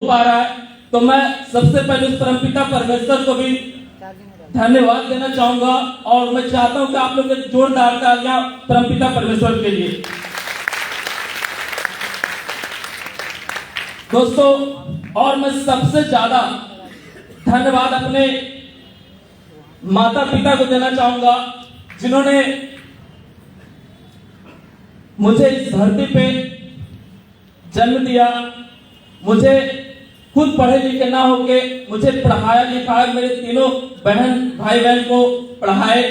पा रहा है, तो मैं सबसे पहले उस परमपिता परमेश्वर को भी धन्यवाद देना चाहूंगा और मैं चाहता हूं कि आप लोग एक जोरदार तालियां परमपिता परमेश्वर के लिए। दोस्तों, और मैं सबसे ज्यादा धन्यवाद अपने माता पिता को देना चाहूंगा, जिन्होंने मुझे इस धरती पे जन्म दिया, मुझे खुद पढ़े लिखे ना होके मुझे पढ़ाया लिखाया, मेरे तीनों बहन भाई बहन को पढ़ाए।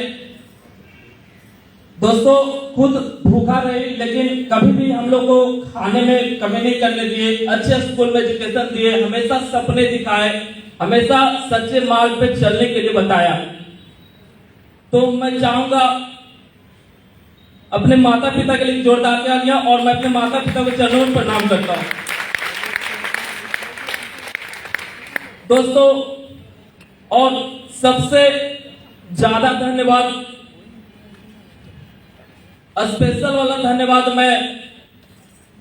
दोस्तों, खुद भूखा रही लेकिन कभी भी हम लोग को खाने में कमी नहीं करने दिए, अच्छे स्कूल में एजुकेशन दिए, हमेशा सपने दिखाए, हमेशा सच्चे मार्ग पे चलने के लिए बताया। तो मैं चाहूंगा अपने माता पिता के लिए जोरदार तालियां, और मैं अपने माता पिता को चरणों में प्रणाम करता हूं। दोस्तों, और सबसे ज्यादा धन्यवाद, स्पेशल वाला धन्यवाद मैं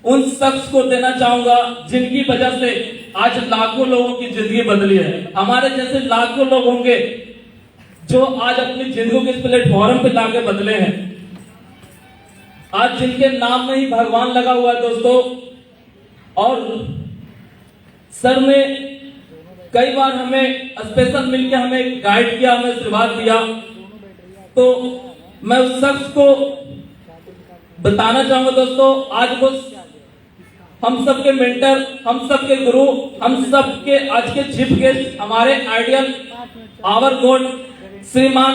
उन शख्स को देना चाहूंगा जिनकी वजह से आज लाखों लोगों की जिंदगी बदली है। हमारे जैसे लाखों लोग होंगे जो आज अपनी जिंदगी के इस प्लेटफॉर्म पे लाके बदले हैं, आज जिनके नाम में ही भगवान लगा हुआ है दोस्तों। और सर ने कई बार हमें स्पेशल मिलकर हमें गाइड किया, हमें आशीर्वाद दिया। तो मैं उस शख्स को बताना चाहूंगा दोस्तों, आज वो हम सबके मेंटर, हम सबके गुरु, हम सबके आज के चीफ गेस्ट, हमारे आइडियल आवर गॉड श्रीमान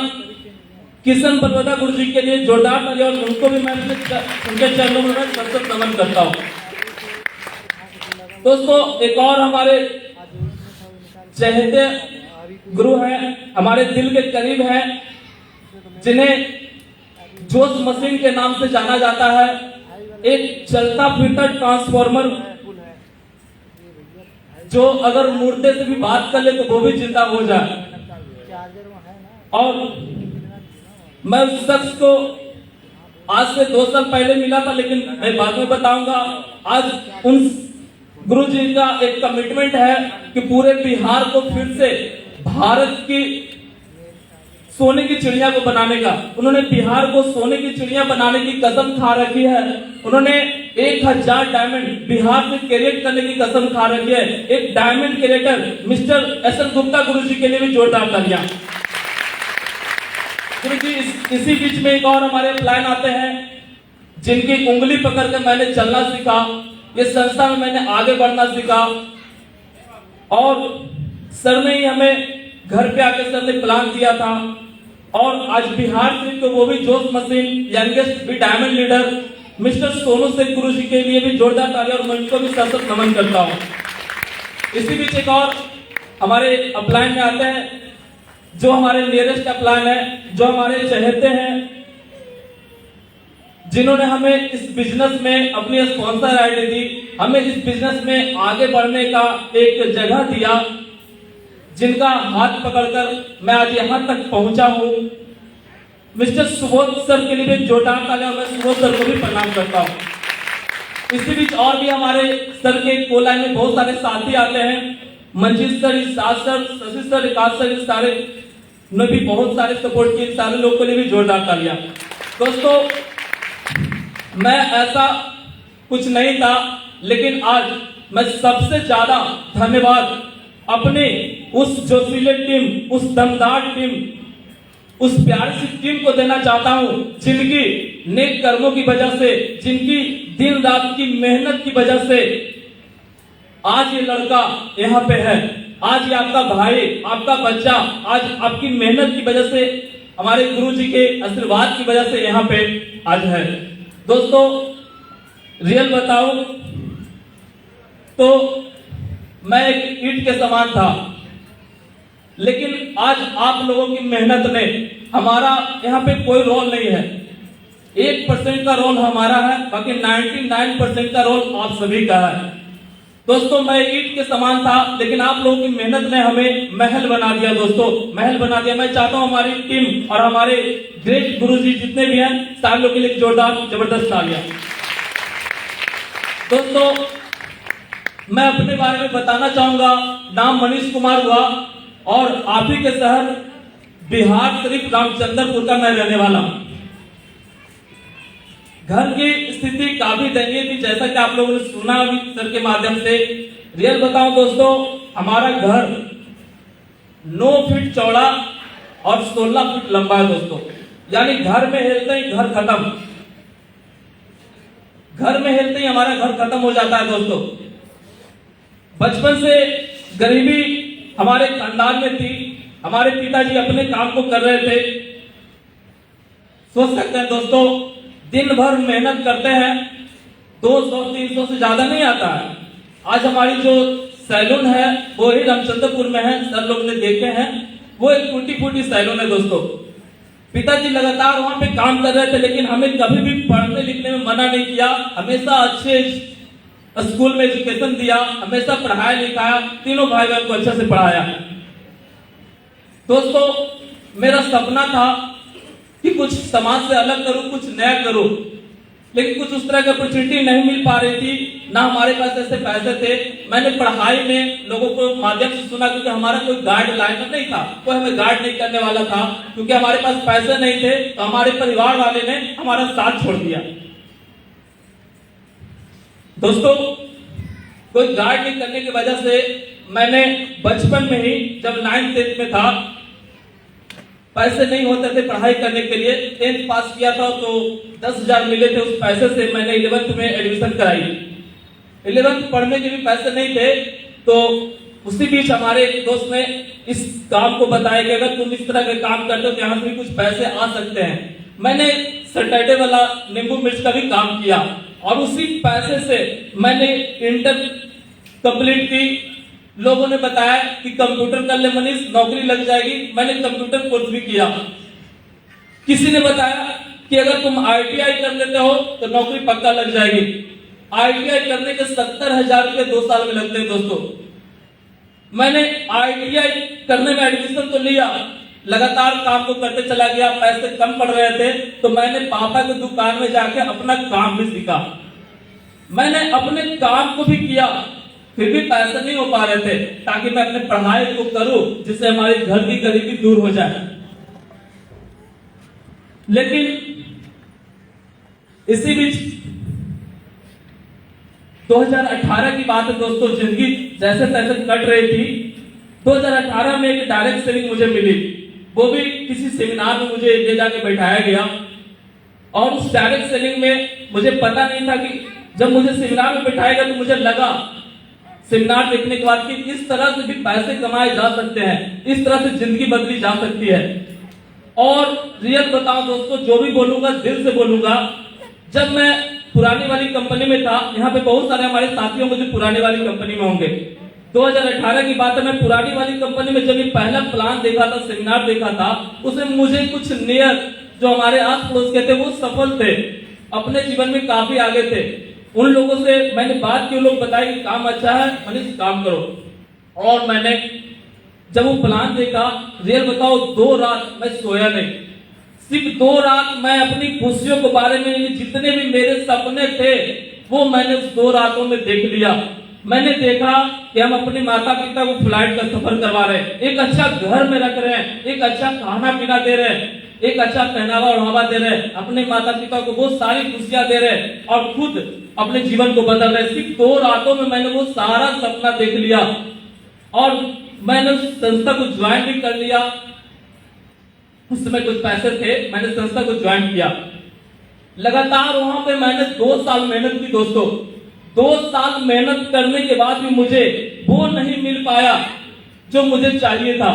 किशन बलवदा गुरु जी के लिए जोरदार तालियां, और उनको भी मैं उनके चरणों में सतत नमन करता हूं। दोस्तों, एक और हमारे चहेते गुरु हैं, हमारे दिल के करीब हैं, जिन्हें जोश मशीन के नाम से जाना जाता है। एक चलता फिरता ट्रांसफॉर्मर, जो अगर मुर्दे से भी बात कर ले तो वो भी जिंदा हो जाए। और मैं उस शख्स को आज से 2 साल पहले मिला था, लेकिन मैं बाद में बताऊंगा। आज उन गुरु जी का एक कमिटमेंट है कि पूरे बिहार को फिर से भारत की सोने की चिड़िया को बनाने का, उन्होंने बिहार को सोने की चिड़िया बनाने की कसम खा रखी है। उन्होंने 1000 डायमंड बिहार से क्रिएट करने की कसम खा रखी है। एक diamond creator mister S N Gupta Guru ji के लिए भी जोरदार तालियां। गुरु जी, इसी बीच में एक और हमारे प्लान आते हैं, जिनकी उंगली पकड़ कर मैंने चलना सीखा, ये संस्था में मैंने आगे बढ़ना सीखा। और सर ने ही हमें घर पे आके सर ने प्लान दिया था, और आज बिहार से तो वो भी जोश मशीन यंगेस्ट भी diamond leader mister Sonu Singh गुरु जी के लिए भी जोरदार तालियां, और मैं उनको भी सतत नमन करता हूं। इसी बीच एक और हमारे अपलाइन में आते हैं, जो हमारे नियरेस्ट अपलाइन है, जो हमारे चहेते हैं, जिन्होंने हमें इस बिजनेस में अपनी स्पॉन्सर आईडी दी, हमें इस बिजनेस में आगे बढ़ने का एक जगह दिया, जिनका हाथ पकड़कर मैं आज यहां तक पहुंचा हूं। मिस्टर सुबोध सर के लिए भी जोरदार तालियां, मैं सुबोध सर को भी प्रणाम करता हूं। इसी बीच और भी हमारे सर के कोलाइन में बहुत सारे साथी आते हैं, Manjeet sir, Isad sir, Shashi sir, Vikas sir, इस सारे ने भी बहुत सारे सपोर्ट किए, सारे लोगों के लिए भी जोरदार तालियां। दोस्तों, मैं ऐसा कुछ नहीं था, लेकिन आज मैं सबसे ज्यादा धन्यवाद अपने उस जोशीले टीम, उस दमदार टीम, उस प्यारी सी टीम को देना चाहता हूं, जिनकी नेक कर्मों की वजह से, जिनकी दिन रात की मेहनत की वजह से आज ये लड़का यहाँ पे है। आज ये आपका भाई, आपका बच्चा आज आपकी मेहनत की वजह से, हमारे गुरु जी के आशीर्वाद की वजह से यहाँ पे आज है। दोस्तों, रियल बताऊं तो मैं एक ईंट के समान था, लेकिन आज आप लोगों की मेहनत ने, हमारा यहाँ पे कोई रोल नहीं है, 1% का रोल हमारा है, बाकी 99% का रोल आप सभी का है। दोस्तों, मैं ईंट के समान था, लेकिन आप लोगों की मेहनत ने हमें महल बना दिया। दोस्तों, महल बना दिया। मैं चाहता हूं हमारी टीम और हमारे ग्रेट गुरुजी जितने भी हैं, सारे लोगों के लिए जोरदार जबरदस्त तालियां। दोस्तों, मैं अपने बारे में बताना चाहूंगा। नाम मनीष कुमार हुआ और आप ही के शहर बिहार शरीफ रामचंद्रपुर का मैं रहने वाला हूं। घर की स्थिति काफी दयनीय थी, जैसा कि आप लोगों ने सुना अभी सर के माध्यम से। रियल बताऊं दोस्तों, हमारा घर 9 फीट चौड़ा और 16 फीट लंबा है दोस्तों। यानी घर में हेलते ही घर खत्म, घर में हेलते ही हमारा घर खत्म हो जाता है दोस्तों। बचपन से गरीबी हमारे खानदान में थी। हमारे पिताजी अपने काम को कर रहे थे। सोच सकते हैं दोस्तों, दिन भर मेहनत करते हैं, 200-300 से ज्यादा नहीं आता है। आज हमारी जो सैलून है वो ही रामचंद्रपुर में है, सर लोग ने देखे हैं। वो एक टूटी फूटी सैलून है दोस्तों। पिताजी लगातार वहां पे काम कर रहे थे, लेकिन हमें कभी भी पढ़ने लिखने में मना नहीं किया। हमेशा अच्छे स्कूल में एजुकेशन दिया, हमेशा पढ़ाया लिखाया, तीनों भाई बहन को अच्छे से पढ़ाया। दोस्तों, मेरा सपना था कि कुछ समाज से अलग करूं, कुछ नया करूं, लेकिन कुछ उस तरह की अपॉर्चुनिटी नहीं मिल पा रही थी, ना हमारे पास ऐसे पैसे थे। मैंने पढ़ाई में लोगों को माध्यम से सुना, क्योंकि हमारा कोई गाइडलाइन नहीं था, कोई हमें गाइड नहीं करने वाला था। क्योंकि हमारे पास पैसे नहीं थे, तो हमारे परिवार वाले ने हमारा साथ छोड़ दिया। दोस्तों, कोई गाइड नहीं करने की वजह से मैंने बचपन में ही, जब 9th-10th में था, पैसे नहीं होते थे पढ़ाई करने के लिए। 10th पास किया था तो 10,000 मिले थे, उस पैसे से मैंने 11th में एडमिशन कराई। 11th पढ़ने के भी पैसे नहीं थे, तो उसी बीच हमारे एक दोस्त ने इस काम को बताया कि अगर तुम इस तरह के काम करते हो तो यहाँ से भी कुछ पैसे आ सकते हैं। मैंने सैटरडे वाला नींबू मिर्च का भी काम किया और उसी पैसे से मैंने इंटर कंप्लीट की। लोगों ने बताया कि कंप्यूटर कर ले मनीष, नौकरी लग जाएगी। मैंने कंप्यूटर कोर्स भी किया। किसी ने बताया कि अगर तुम ITI कर लेते हो तो नौकरी पक्का लग जाएगी। ITI करने के 70,000 रुपए 2 साल में लगते हैं दोस्तों। मैंने ITI करने में एडमिशन तो लिया, लगातार काम को करते चला गया। पैसे कम पड़ रहे थे, तो मैंने पापा की दुकान में जाके अपना काम भी सीखा। मैंने अपने काम को भी किया, फिर भी पैसे नहीं हो पा रहे थे, ताकि मैं अपने पढ़ाई को करूं, जिससे हमारे घर की गरीबी दूर हो जाए। लेकिन इसी बीच 2018 की बात है दोस्तों, जिंदगी जैसे तैसे कट रही थी। 2018 में एक डायरेक्ट सेलिंग मुझे मिली, वो भी किसी सेमिनार में मुझे ले जाके बैठाया गया। और उस डायरेक्ट सेलिंग में मुझे पता नहीं था कि जब मुझे सेमिनार में बैठाया गया तो मुझे लगा सेमिनार देखने के बाद कि इस तरह से भी पैसे कमाए जा सकते हैं, इस तरह से जिंदगी बदली जा सकती है। और रियल बताऊं दोस्तों, जो भी बोलूंगा दिल से बोलूंगा। जब मैं पुरानी वाली कंपनी में था, यहाँ पे बहुत सारे हमारे साथी होंगे जो पुरानी वाली कंपनी में होंगे। 2018 की बात है, मैं पुरानी वाली कंपनी में जब ये पहला प्लान देखा था, सेमिनार देखा था, उसमें मुझे कुछ नियर जो हमारे आस पड़ोस के थे वो सफल थे, अपने जीवन में काफी आगे थे। उन लोगों से मैंने बात की, लोग बताए कि काम अच्छा है मनीष, काम करो। और मैंने जब वो प्लान देखा, रियल बताओ 2 रात मैं सोया नहीं। सिर्फ 2 रात मैं अपनी खुशियों के बारे में, जितने भी मेरे सपने थे वो मैंने उस 2 रातों में देख लिया। मैंने देखा कि हम अपने माता पिता को फ्लाइट का सफर करवा रहे हैं, एक अच्छा घर में रख रहे हैं, एक अच्छा खाना पीना दे रहे हैं, एक अच्छा पहनावा ओढ़ावा दे रहे हैं, अपने माता पिता को बहुत सारी खुशियां दे रहे हैं और खुद अपने जीवन को बदल रहे हैं। सिर्फ 2 रातों में मैंने वो सारा सपना देख लिया और मैंने उस संस्था को ज्वाइन भी कर लिया। उस समय कुछ पैसे थे, मैंने संस्था को ज्वाइन किया। लगातार वहां पे मैंने 2 साल मेहनत की दोस्तों। 2 साल मेहनत करने के बाद भी मुझे वो नहीं मिल पाया जो मुझे चाहिए था।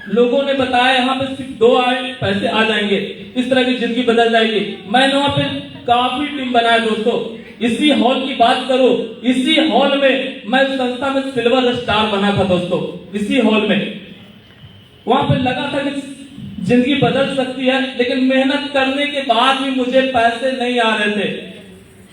लोगों ने बताया यहाँ पे सिर्फ 2 पैसे आ जाएंगे, इस तरह की जिंदगी बदल जाएगी। मैंने वहां पे काफी टीम बनाया दोस्तों। इसी हॉल की बात करो, इसी हॉल में मैं संस्था में सिल्वर स्टार बना था दोस्तों। इसी हॉल में वहां पे लगा था कि जिंदगी बदल सकती है, लेकिन मेहनत करने के बाद भी मुझे पैसे नहीं आ रहे थे।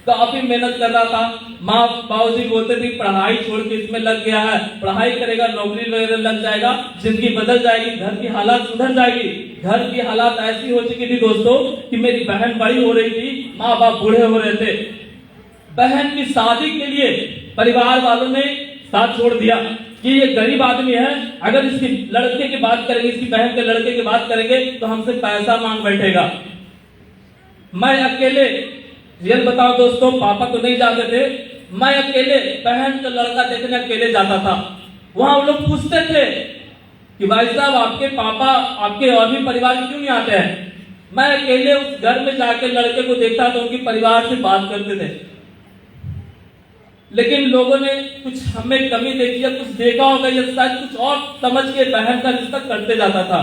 काफी मेहनत कर रहा था। माँ बाबूजी बोलते थे पढ़ाई छोड़ के इसमें लग गया है, पढ़ाई करेगा नौकरी वगैरह लग जाएगा, जिंदगी बदल जाएगी, घर की हालात सुधर जाएगी। घर की हालात ऐसी हो चुकी थी दोस्तों कि मेरी बहन बड़ी हो रही थी, माँ बाप बूढ़े हो रहे थे। बहन की शादी के लिए परिवार वालों ने साथ छोड़ दिया कि ये गरीब आदमी है, अगर इसकी लड़के की बात करेंगे, इसकी बहन के लड़के की बात करेंगे तो हमसे पैसा मांग बैठेगा। मैं अकेले, रियल बताओ दोस्तों, पापा तो नहीं जाते थे, मैं अकेले बहन का लड़का देखने अकेले जाता था। वहां वो लोग पूछते थे कि भाई साहब आपके पापा, आपके और भी परिवार क्यों नहीं आते हैं? मैं अकेले उस घर में जाके लड़के को देखता था, उनके परिवार से बात करते थे। लेकिन लोगों ने कुछ हमें कमी देखी है, कुछ देखा होगा, या शायद कुछ और समझ के बहन का रिश्ता करते जाता था।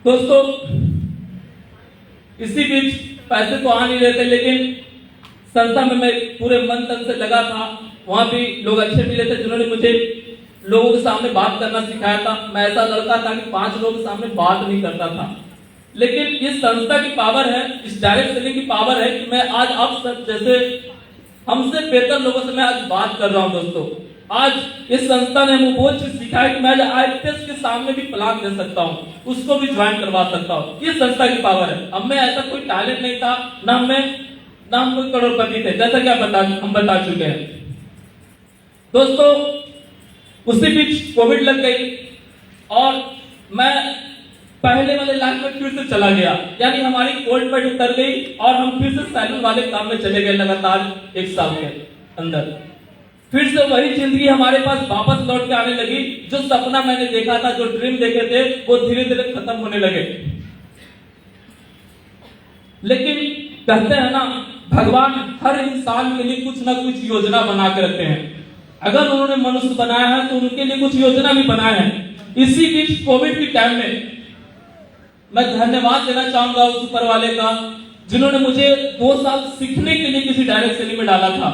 दोस्तों, इसी बीच पैसे तो आ नहीं रहे थे, लेकिन संस्था में मैं पूरे मन तन से लगा था। वहां भी लोग अच्छे मिले थे जिन्होंने मुझे लोगों के सामने बात करना सिखाया था। मैं ऐसा लड़का था कि 5 लोगों के सामने बात नहीं करता था, लेकिन इस संस्था की पावर है, इस डायरेक्ट सेलिंग की पावर है कि मैं आज आप सब जैसे हमसे बेहतर लोगों से मैं आज बात कर रहा हूं। दोस्तों, आज इस संस्था ने मुझे बहुत चीज सिखाया कि मैं IPS के सामने भी प्लान दे सकता हूं, उसको भी ज्वाइन करवा सकता हूं। ये संस्था की पावर है। अब मैं ऐसा कोई टैलेंट नहीं था, ना हम कोई करोड़पति थे, जैसा कि हम बता चुके हैं। दोस्तों, उसी बीच कोविड लग गई और मैं पहले वाले लाइन में फिर से चला गया, यानी हमारी कोल्ड बेड उतर गई और हम फिर से सैलून वाले काम में चले गए। लगातार 1 साल के अंदर फिर से वही जिंदगी हमारे पास वापस लौट के आने लगी। जो सपना मैंने देखा था, जो ड्रीम देखे थे, वो धीरे धीरे खत्म होने लगे। लेकिन कहते हैं ना, भगवान हर इंसान के लिए कुछ ना कुछ योजना बना के रखते हैं। अगर उन्होंने मनुष्य बनाया है तो उनके लिए कुछ योजना भी बनाया है। इसी बीच कोविड के टाइम में मैं धन्यवाद देना चाहूंगा उस ऊपर वाले का, जिन्होंने मुझे 2 साल सीखने के लिए किसी डायरेक्ट सेलिंग में डाला था,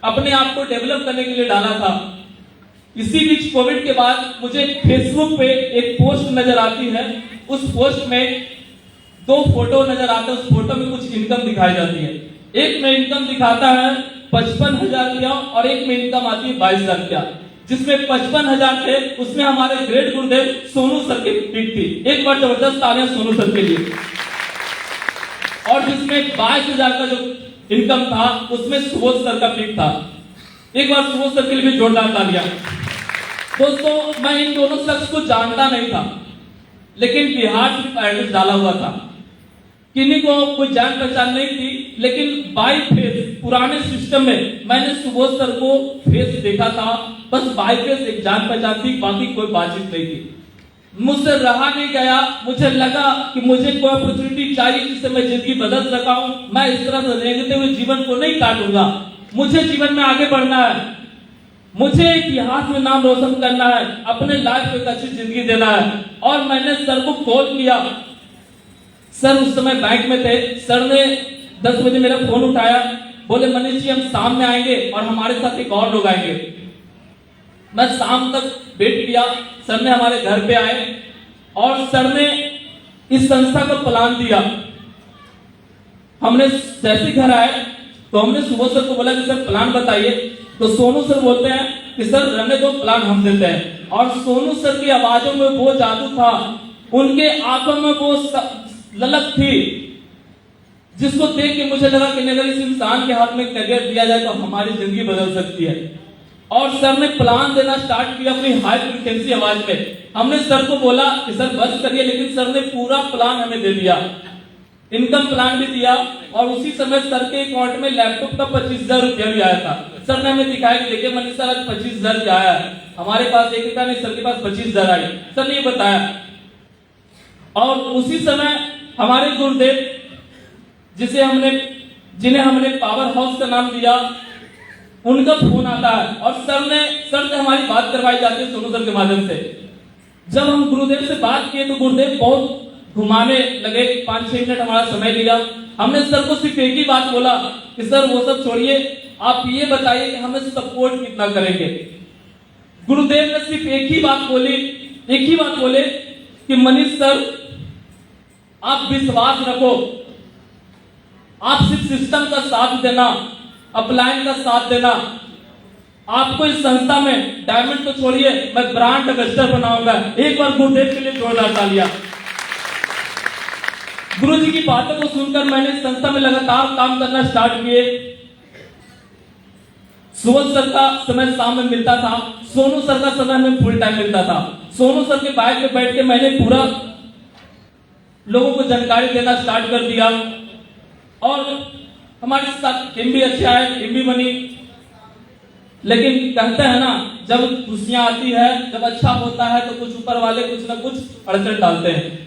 अपने आप को डेवलप करने के लिए डाला था। इसी बीच कोविड के बाद मुझे फेसबुक पे एक पोस्ट नजर आती है। उस पोस्ट में 2 फोटो नजर आते हैं। उस फोटो में कुछ इनकम दिखाई जाती है। एक में इनकम दिखाता है 55,000 रुपया और एक में इनकम आती है 22,000 रुपया। जिसमें 55,000 थे, उसमें हमारे ग्रेट गुरुदेव सोनू सर की पिक थी। एक बार जबरदस्त तालियां सोनू सर के लिए। और जिसमें 22,000 का जो इनकम था, उसमें सुबोध सर का पिक था। एक बार सुबोध सर के लिए भी जोरदार तालियां। दोस्तों, मैं इन दोनों शख्स को जानता नहीं था, लेकिन बिहार से एड्रेस डाला हुआ था। किन्हीं को कोई जान पहचान नहीं थी, लेकिन बाई फेस पुराने सिस्टम में मैंने सुबोध सर को फेस देखा था। बस बाई फेस एक जान पहचान थी, बाकी कोई बातचीत नहीं थी। मुझसे रहा नहीं गया। मुझे लगा कि मुझे कोई अपॉर्चुनिटी चाहिए जिससे मैं जिंदगी बदल सका हूं। मैं इस तरह से रेंगते हुए जीवन को नहीं काटूंगा। मुझे जीवन में आगे बढ़ना है, मुझे इतिहास में नाम रोशन करना है, अपने लाइफ को एक अच्छी जिंदगी देना है। और मैंने सर को कॉल किया। सर उस समय बैंक में थे। सर ने 10 बजे मेरा फोन उठाया, बोले मनीष जी हम शाम में आएंगे और हमारे साथ एक और लोग आएंगे। मैं शाम तक वेट किया। सर ने हमारे घर पे आए और सर ने इस संस्था को प्लान दिया। हमने जैसे घर आए तो हमने सुबह सर को बोला कि सर प्लान बताइए। तो सोनू सर बोलते हैं कि सर रहने दो, प्लान हम देते हैं। और सोनू सर की आवाजों में वो जादू था, उनके आंखों में वो ललक थी, जिसको देख के मुझे लगा कि अगर इस इंसान के हाथ में करियर दिया जाए तो हमारी जिंदगी बदल सकती है। और सर ने प्लान देना स्टार्ट किया अपनी हाई फ्रीक्वेंसी आवाज में। हमने सर को बोला कि सर बस करिए, लेकिन सर ने पूरा प्लान हमें दे दिया, इनकम प्लान भी दिया। और उसी समय सर के अकाउंट में लैपटॉप का 25,000 रुपया भी आया था। सर ने हमें दिखाया कि देखिए मनीष सर आज 25,000 रुपया आया है, हमारे पास 1 रुपया नहीं, सर के पास 25,000 आई। सर ने ये बताया। और उसी समय हमारे गुरुदेव जिन्हें हमने पावर हाउस का नाम दिया, उनका फोन आता है और सर से हमारी बात करवाई जाती है सोनू सर के माध्यम से। जब हम गुरुदेव से बात किए तो गुरुदेव बहुत घुमाने लगे, 5-6 मिनट हमारा समय लिया। हमने सर को सिर्फ एक ही बात बोला कि सर वो सब छोड़िए, आप ये बताइए कि हमें सपोर्ट कितना करेंगे। गुरुदेव ने सिर्फ एक ही बात बोले कि मनीष सर आप विश्वास रखो, आप सिर्फ सिस्टम का साथ देना, अपलाइन का साथ देना। आपको इस संस्था में डायमंड तो छोड़िए, मैं ब्रांड एम्बेसडर बनाऊंगा। एक बार गुरुदेव के लिए जोरदार तालियां। गुरु जी की बातों को सुनकर मैंने इस संस्था में लगातार काम करना स्टार्ट किए। सुबह सर का समय शाम में मिलता था, सोनू सर का समय हमें फुल टाइम मिलता था। सोनू सर के बाइक पे बैठ के मैंने पूरा लोगों को जानकारी देना स्टार्ट कर दिया और हमारे साथ टीम भी अच्छी आए, टीम भी बनी। लेकिन कहते हैं ना, जब खुशियां आती है, जब अच्छा होता है तो कुछ ऊपर वाले कुछ ना कुछ अड़चन डालते हैं।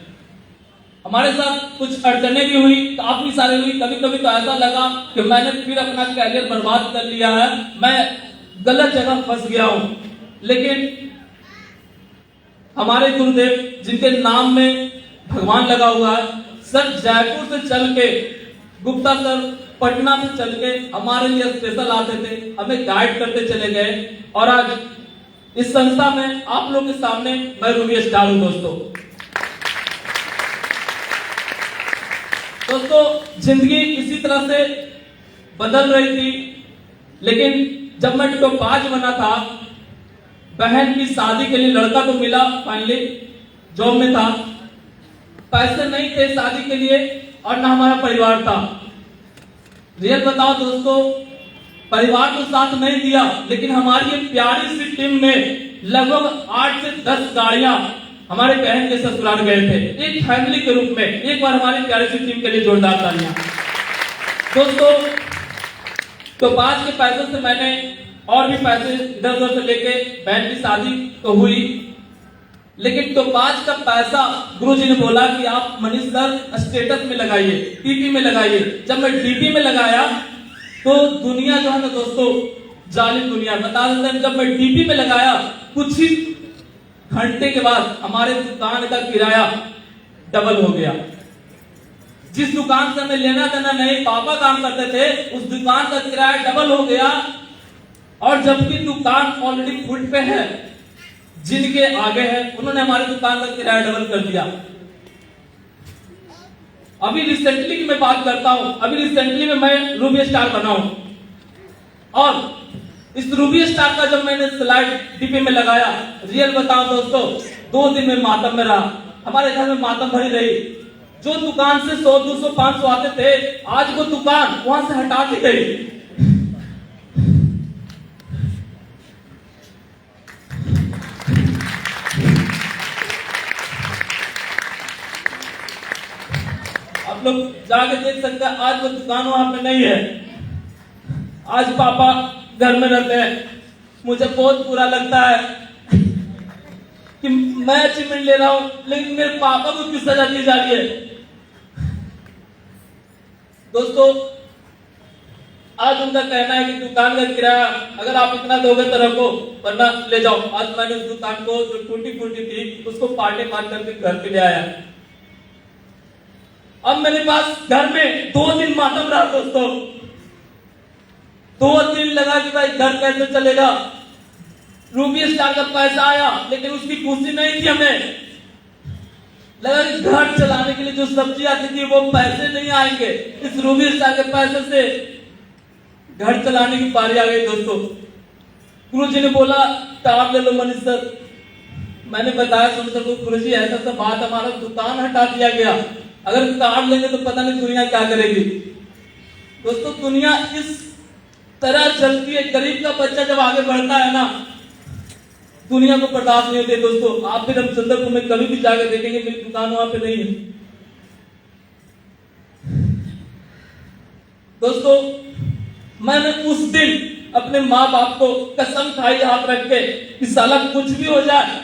हमारे साथ कुछ अड़चने भी हुई, काफी सारी हुई। कभी कभी तो ऐसा लगा कि मैंने फिर अपना कैरियर बर्बाद कर लिया है, मैं गलत जगह फंस गया हूं। लेकिन हमारे गुरुदेव जिनके नाम में भगवान लगा हुआ है, सर जयपुर से चल के, गुप्ता सर पटना से चल के हमारे लिए स्पेशल आते थे, हमें गाइड करते चले गए और आज इस संस्था में आप लोग के सामने मैं रूबी स्टार हूं। दोस्तों जिंदगी इसी तरह से बदल रही थी, लेकिन जब मैं टोपाज बना था, बहन की शादी के लिए लड़का तो मिला, फाइनली जॉब में था, पैसे नहीं थे शादी के लिए और ना हमारा परिवार था। रियल बताओ दोस्तों, परिवार तो साथ नहीं दिया, लेकिन हमारी ये प्यारी सी टीम ने लगभग 8 से 10 गाड़ियां हमारे बहन के ससुराल गए थे, एक फैमिली के रूप में। एक बार हमारी प्यारी सी टीम के लिए जोरदार तालियां। दोस्तों तो पांच के पैसों से मैंने और भी पैसे इधर उधर से लेके बहन की शादी तो हुई, लेकिन तो पांच का पैसा गुरुजी ने बोला कि आप मनीष सर स्टेटस में लगाइए, टीपी में लगाइए। जब मैं टीपी में लगाया तो दुनिया जो है ना दोस्तों, जालिम दुनिया, बता देते हैं। जब मैं टीपी में लगाया कुछ ही घंटे के बाद हमारे दुकान का किराया डबल हो गया। जिस दुकान से हमें लेना देना नहीं, पापा काम करते थे, उस दुकान का किराया डबल हो गया। और जबकि दुकान ऑलरेडी फुट पे है, जिनके आगे है उन्होंने हमारी दुकान का किराया डबल कर दिया। अभी रिसेंटली की मैं बात करता हूं, अभी रिसेंटली में मैं रूबी स्टार बना हूं और इस रूबी स्टार का जब मैंने स्लाइड डीपी में लगाया, रियल बताऊं दोस्तों, 2 दिन में मातम में रहा। हमारे घर में मातम भरी रही। जो दुकान से 100, 200, 500 आते थे, आज वो दुकान वहां से हटा दी गई। आप लोग जाके देख सकते हैं, आज वो दुकान वहां पे नहीं है। आज पापा घर में रहते हैं। मुझे बहुत बुरा लगता है कि मैं अचीवमेंट ले रहा हूं, लेकिन मेरे पापा को किस सजा दी जा रही है। दोस्तों आज उनका कहना है कि दुकान का किराया अगर आप इतना दोगे तो रखो, वरना ले जाओ। आज मैंने उस दुकान को जो टूटी फूटी थी उसको पार्टे मार करके घर पे ले आया। अब मेरे पास घर में 2 दिन मातम रहा दोस्तों, 2 दिन लगा कि भाई घर कैसे चलेगा। रूबी स्टार का पैसा आया, लेकिन उसकी खुशी नहीं थी। हमें लगा कि घर चलाने के लिए जो सब्जी आती थी वो पैसे नहीं आएंगे, इस रूबी स्टार के पैसे से घर चलाने की बारी आ गई। दोस्तों गुरुजी ने बोला कार ले लो मनीष सर। मैंने बताया सुन सर को, गुरुजी ऐसा सा बात, हमारा दुकान हटा दिया गया, अगर कार लेंगे तो पता नहीं दुनिया क्या करेगी। दोस्तों दुनिया इस तरह चलती है, गरीब का बच्चा जब आगे बढ़ता है ना, दुनिया को बर्दाश्त नहीं होती। दोस्तों आप भी रामचंद्रपुर में कभी भी जाकर देखेंगे मेरी दुकान वहां पे नहीं है। दोस्तों मैंने उस दिन अपने माँ बाप को कसम खाई हाथ रख के कि साला कुछ भी हो जाए,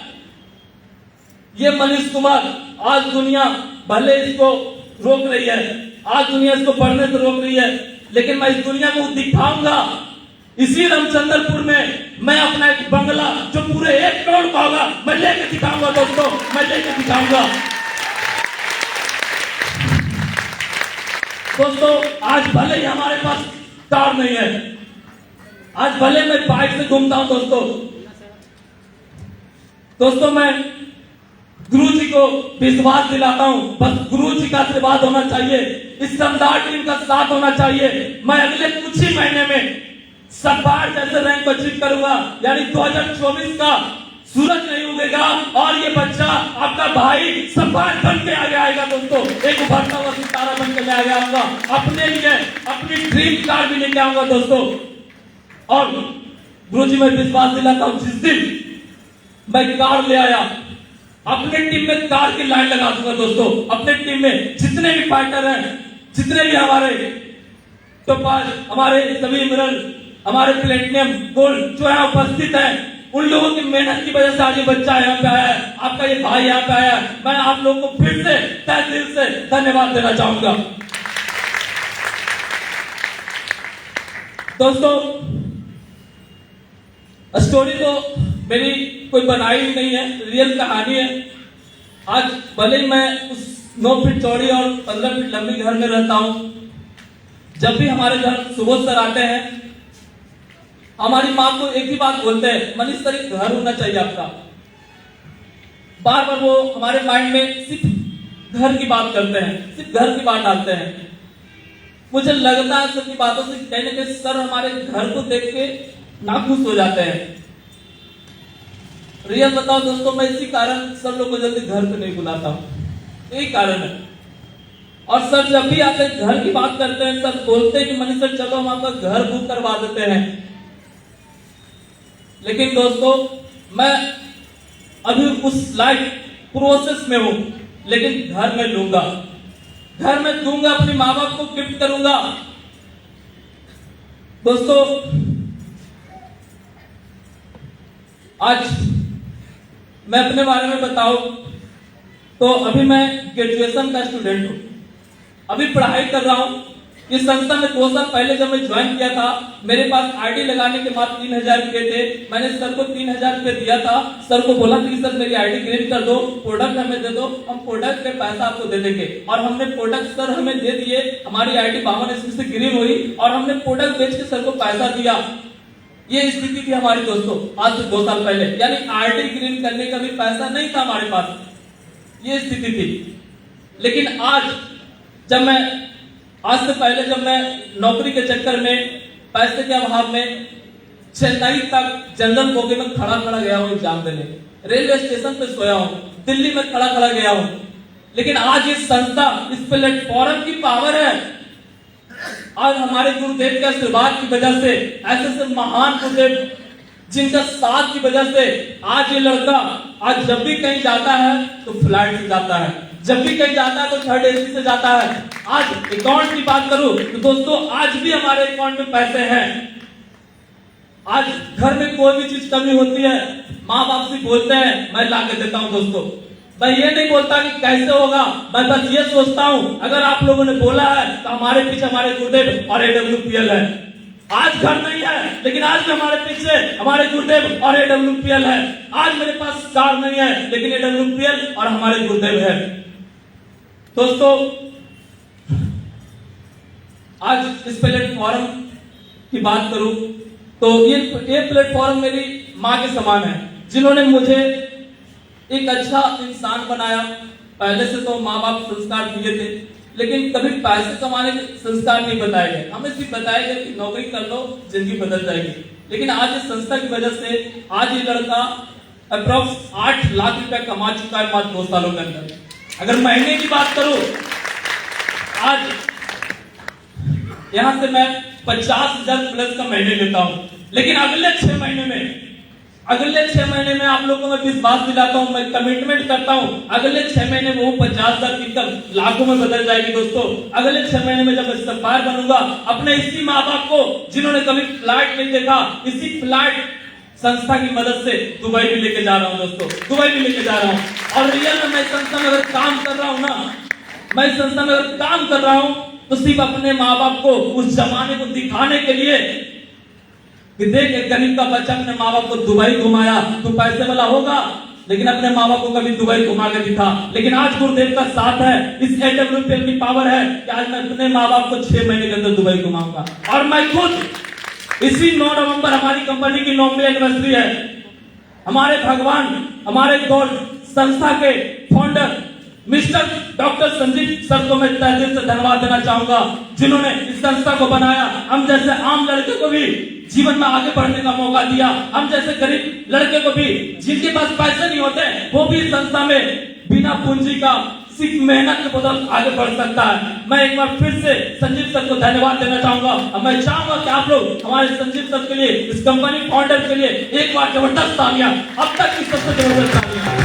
ये मनीष कुमार, आज दुनिया भले इसको रोक रही है, आज दुनिया इसको बढ़ने से रोक रही है, लेकिन मैं इस दुनिया को दिखाऊंगा। इसी रामचंद्रपुर में मैं अपना एक बंगला जो पूरे 1 करोड़ का होगा मैं लेके दिखाऊंगा। दोस्तों मैं लेके दिखाऊंगा। दोस्तों आज भले ही हमारे पास कार नहीं है, आज भले मैं बाइक से घूमता हूं। दोस्तों मैं गुरु जी को विश्वास दिलाता हूं, बस गुरु जी का आशीर्वाद होना चाहिए, इस शानदार टीम का साथ होना चाहिए। मैं अगले कुछ ही महीने में सफार जैसे रैंक अचीव करूंगा, यानी 2024 का सूरज नहीं उगेगा और ये बच्चा आपका भाई सफाई बन के आगे आएगा दोस्तों, एक उभरता हुआ सितारा बन के आगे आऊंगा, अपने लिए अपनी ड्रीम कार भी लेके आऊंगा दोस्तों। और गुरुजी मैं विश्वास दिलाता हूं, जिस दिन मैं कार ले आया अपने टीम में कार की लाइन लगा दूंगा दोस्तों। अपने टीम में जितने भी फाइटर हैं, जितने भी हमारे टॉपाज, हमारे सभी मिरर, हमारे प्लेटिनियम गोल्ड जो यहाँ उपस्थित है, उन लोगों की मेहनत की वजह से आज ये बच्चा यहाँ पे आया है, आपका ये भाई यहाँ पे आया है। मैं आप लोगों को फिर से तहे दिल से धन्यवाद देना चाहूंगा। दोस्तों स्टोरी तो मेरी कोई बनाई नहीं है, रियल कहानी है। आज भले ही मैं उस 9 फीट चौड़ी और 15 फीट लंबी घर में रहता हूं, जब भी हमारे घर सुबह सर आते हैं, हमारी माँ को एक ही बात बोलते हैं, मनीष सर एक घर होना चाहिए आपका। बार बार वो हमारे माइंड में सिर्फ घर की बात करते हैं, सिर्फ घर की बात डालते हैं। मुझे लगता है सर की बातों से कहीं ना कहीं सर हमारे घर को देख के नाखुश हो जाते हैं। रियल बताओ दोस्तों, मैं इसी कारण सर लोग को जल्दी घर पे नहीं बुलाता हूँ, यही कारण है। और सर जब भी आते हैं घर की बात करते हैं, सर बोलते हैं कि मनीष सर चलो हम आपका घर बुक करवा देते हैं। लेकिन दोस्तों मैं अभी उस लाइफ प्रोसेस में हूं, लेकिन घर में लूंगा, घर में दूंगा, अपने माँ बाप को गिफ्ट करूंगा। दोस्तों आज मैं अपने बारे में बताऊं तो अभी मैं ग्रेजुएशन का स्टूडेंट हूं, अभी पढ़ाई कर रहा हूं। इस संस्था में 2 साल पहले जब मैं ज्वाइन किया था, मेरे पास आईडी लगाने के बाद 3000 रुपए थे। मैंने सर को 3000 रुपए दिया था। सर को बोला कि सर मेरी आईडी क्रिएट कर दो, प्रोडक्ट हमें दे दो, हम प्रोडक्ट के पैसा आपको दे देंगे। और हमने प्रोडक्ट सर हमें दे दिए, हमारी आईडी 52 स्पीड से ग्रीन हुई और हमने प्रोडक्ट बेच के सर को पैसा दिया। ये स्थिति थी हमारी दोस्तों आज से 2 साल पहले, यानी आईडी ग्रीन करने का भी पैसा नहीं था हमारे पास, ये स्थिति थी। लेकिन आज से पहले जब मैं नौकरी के चक्कर में, पैसे के अभाव में चेन्नई तक जनरल बोगी में खड़ा गया हूं एग्जाम देने, रेलवे स्टेशन पे सोया हूं, दिल्ली में खड़ा गया हूं। लेकिन आज इस संस्था, इस प्लेटफॉर्म की पावर है, आज हमारे गुरुदेव के आशीर्वाद की वजह से, ऐसे महान गुरुदेव जिनका साथ की वजह से आज ये लड़का आज जब भी कहीं जाता है तो फ्लाइट से जाता है, जब भी कहीं जाता है तो 3rd AC से जाता है। आज अकाउंट की बात करूं तो दोस्तों आज भी हमारे अकाउंट में पैसे हैं। आज घर में कोई भी चीज कमी होती है, माँ बाप से बोलते हैं, मैं ला के देता हूं दोस्तों। मैं ये नहीं बोलता कि कैसे होगा, मैं बस ये सोचता हूं अगर आप लोगों ने बोला है तो हमारे पीछे हमारे गुरुदेव और AWPL है। आज घर नहीं है, लेकिन आज भी हमारे पीछे हमारे गुरुदेव और AWPL है। आज मेरे पास कार नहीं है, लेकिन AWPL और हमारे गुरुदेव है। दोस्तों आज इस प्लेटफॉर्म की बात करूं तो ये प्लेटफॉर्म मेरी माँ के समान है, जिन्होंने मुझे एक अच्छा इंसान बनाया। पहले से तो माँ बाप संस्कार दिए थे, लेकिन कभी पैसे कमाने के संस्कार नहीं बताए गए। हमें सिर्फ बताया गया कि नौकरी कर लो, जिंदगी बदल जाएगी। लेकिन आज इस संस्था की वजह से आज ये लड़का अप्रोक्स 8 लाख रुपए कमा चुका है मात्र 2 सालों के अंदर। अगर महीने की बात करूं, आज यहां से मैं 50,000 प्लस का महीने लेता हूं, लेकिन अगले 6 महीने में आप लोगों को विश्वास दिलाता हूं, मैं कमिटमेंट करता हूं, अगले 6 महीने में वो 50,000 की इनकम लाखों में बदल जाएगी दोस्तों। अगले 6 महीने में जब मैं सफायर बनूंगा, अपने इसी माँ बाप को जिन्होंने कभी फ्लाइट नहीं देखा, इसी फ्लाइट संस्था की मदद से दुबई भी लेके जा रहा हूं दोस्तों, दुबई भी लेके जा रहा हूं। और रियल में मैं संस्था में अगर काम कर रहा हूं ना, मैं संस्था में अगर काम कर रहा हूं तो सिर्फ अपने माँ बाप को उस जमाने को दिखाने के लिए कि देख एक गरीब का बच्चा अपने माँ बाप को दुबई घुमाया, तू पैसे वाला होगा, लेकिन अपने माँ बाप को कभी दुबई घुमा के दिखा। लेकिन आज गुरुदेव का साथ है, इस AWPL की पावर है कि आज मैं अपने माँ बाप को 6 महीने के अंदर दुबई घुमाऊंगा। और मैं खुद इसी 9 नवंबर हमारी कंपनी की 9वीं एनिवर्सरी है। हमारे भगवान, हमारे गॉड संस्था के founder mister doctor Sanjeev sir को मैं तहे दिल से धन्यवाद देना चाहूंगा, जिन्होंने इस संस्था को बनाया। हम जैसे आम लड़के को भी जीवन में आगे बढ़ने का मौका दिया। हम जैसे गरीब लड़के को भी, जिनके पास पैसे नहीं होते, वो भी इस संस्था में बिना पूंजी का सिर्फ मेहनत के बदौलत आगे बढ़ सकता है। मैं एक बार फिर से संजीव सर को धन्यवाद देना चाहूंगा और मैं चाहूंगा कि आप लोग हमारे संजीव सर के लिए, इस कंपनी फाउंडर के लिए एक बार जबरदस्त तालियां, अब तक की सबसे जबरदस्त तालियां।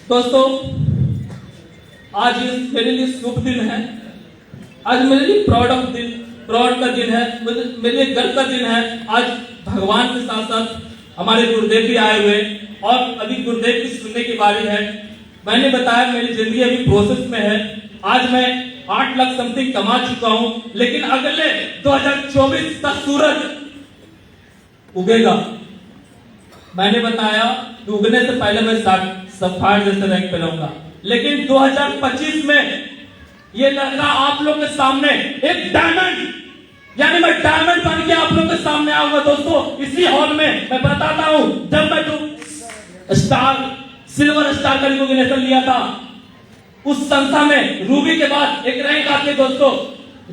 दोस्तों, आज मेरे लिए शुभ दिन है। आज मेरे लिए प्राउड का दिन है, मेरे लिए गर्व का दिन है। आज भगवान के साथ साथ हमारे गुरुदेव भी आए हुए और अभी गुरुदेव की सुनने की बारी है। मैंने बताया मेरी जिंदगी अभी प्रोसेस में है। आज मैं 8 लाख समथिंग कमा चुका हूं, लेकिन अगले 2024 तक सूरज उगेगा। मैंने बताया कि उगने से पहले मैं सफायर जैसे रैंक पे लाऊंगा, लेकिन 2025 में ये लड़का आप लोग के सामने एक डायमंड, यानी मैं डायमंड बन के आप लोग के सामने आऊंगा। दोस्तों, इसी हॉल में मैं बताता हूं, जब मैं सिल्वर स्टार का रिकॉग्निशन लिया था, उस संस्था में रूबी के बाद एक रैंक आती है। दोस्तों,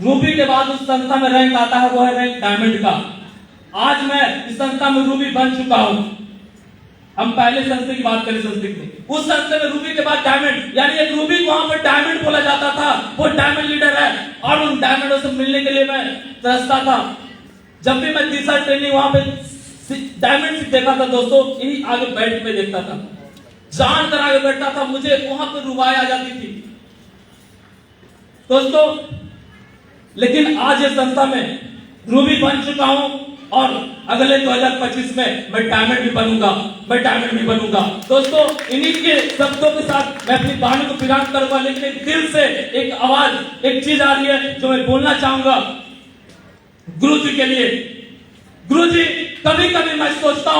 रूबी के बाद उस संस्था में रैंक आता है, वो है रैंक डायमंड का। आज मैं इस संस्था में रूबी बन चुका हूं। हम पहले संस्था की बात करें, संस्कृत में उस संस्था में रूबी के बाद डायमंड, यानी एक रूबी को वहां पर डायमंड बोला जाता था, वो डायमंड लीडर है। और उन डायमंडों से मिलने के लिए मैं तरसता था। जब भी मैं तीसरा ट्रेनिंग वहां पे डायमंड से देखा था दोस्तों, यही आगे बैठ में देखता था, जान कर आगे बैठता था, मुझे वहां पर रुबाई आ जाती थी दोस्तों। लेकिन आज इस संस्था में रूबी बन चुका हूं और अगले 2025 में मैं डायमंड भी बनूंगा। दोस्तों, इन्हीं के शब्दों के साथ मैं अपनी वाणी को विराम करूंगा, लेकिन एक दिल से एक आवाज, एक चीज आ रही है जो मैं बोलना चाहूंगा गुरु जी के लिए। गुरु जी, कभी कभी मैं सोचता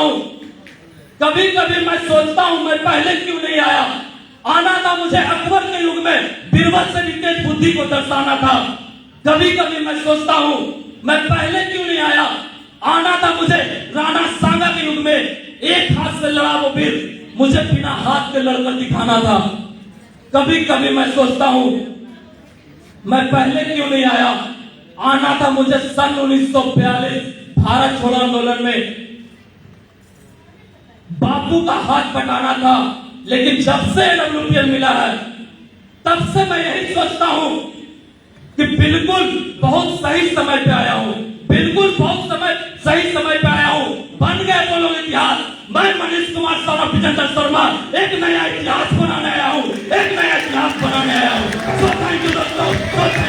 हूं मैं पहले क्यों नहीं आया। आना था मुझे अकबर के युग में, बीरबल से भी तेज बुद्धि को दर्शाना था। कभी कभी मैं सोचता हूं मैं पहले क्यों नहीं आया। आना था मुझे राणा सांगा के युग में, एक हाथ से लड़ा वो वीर, मुझे बिना हाथ के लड़कर दिखाना था। कभी कभी मैं सोचता हूं मैं पहले क्यों नहीं आया। आना था मुझे सन 1942 भारत छोड़ो आंदोलन में, बापू का हाथ बटाना था। लेकिन जब से WPL मिला है, तब से मैं यही सोचता हूं कि बिल्कुल बहुत सही समय पे आया हूं, सही समय पे आया हूं। बन गए वो लोग इतिहास। मैं मनीष कुमार शर्मा एक नया इतिहास बनाने आया हूं। So thank you दोस्तों।